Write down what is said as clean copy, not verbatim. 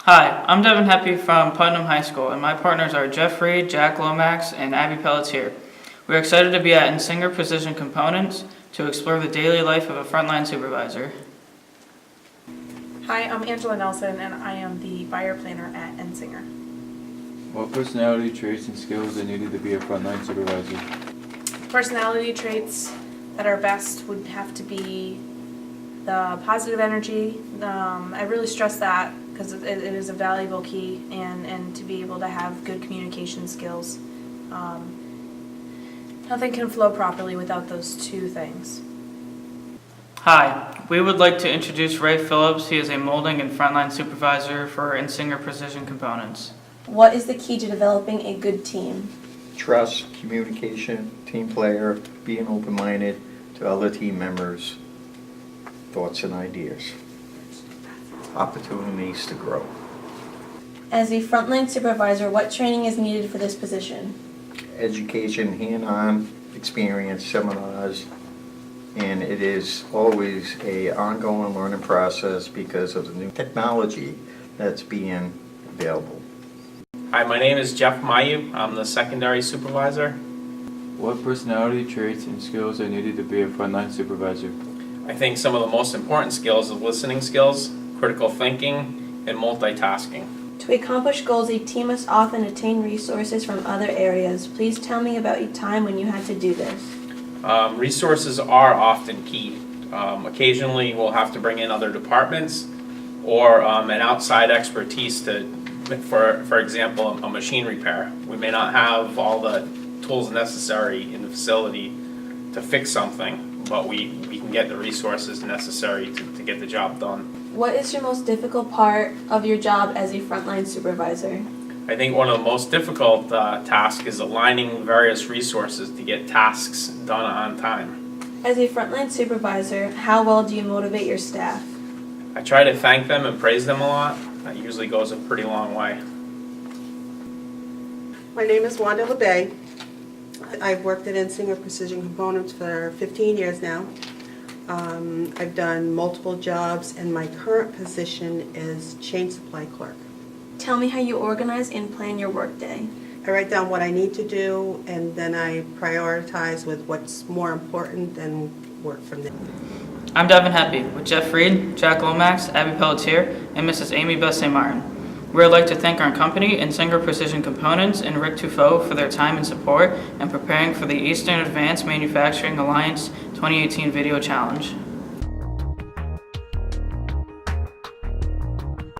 Hi, I'm Devin Heppy from Putnam High School, and my partners are Jeff Reed, Jack Lomax, and Abby Pelletier. We're excited to be at Ensinger Precision Components to explore the daily life of a frontline supervisor. Hi, I'm Angela Nelson, and I am the buyer planner at Ensinger. What personality traits and skills are needed to be a frontline supervisor? Personality traits that are best would have to be the positive energy. I really stress that because it is a valuable key, and to be able to have good communication skills. Nothing can flow properly without those two things. Hi, we would like to introduce Ray Phillips. He is a molding and frontline supervisor for Ensinger Precision Components. What is the key to developing a good team? Trust, communication, team player, being open-minded to other team members, thoughts and ideas, opportunities to grow. As a frontline supervisor, what training is needed for this position? Education, hand-on experience, seminars, and it is always an ongoing learning process because of the new technology that's being available. Hi, my name is Jeff Mayu. I'm the secondary supervisor. What personality traits and skills are needed to be a frontline supervisor? I think some of the most important skills are listening skills, critical thinking, and multitasking. To accomplish goals, a team must often attain resources from other areas. Please tell me about a time when you had to do this. Resources are often key. Occasionally we'll have to bring in other departments or an outside expertise for example, a machine repair. We may not have all the tools necessary in the facility to fix something, but we can get the resources necessary to get the job done. What is your most difficult part of your job as a frontline supervisor? I think one of the most difficult tasks is aligning various resources to get tasks done on time. As a frontline supervisor, how well do you motivate your staff? I try to thank them and praise them a lot. That usually goes a pretty long way. My name is Wanda LeBay. I've worked at Ensinger Precision Components for 15 years now. I've done multiple jobs, and my current position is chain supply clerk. Tell me how you organize and plan your workday. I write down what I need to do, and then I prioritize with what's more important and work from there. I'm Devin Heppy with Jeff Reed, Jack Lomax, Abby Pelletier, and Mrs. Amy Besset-Martin. We would like to thank our company, Ensinger Precision Components, and Rick Tufo for their time and support in preparing for the Eastern Advanced Manufacturing Alliance 2018 Video Challenge.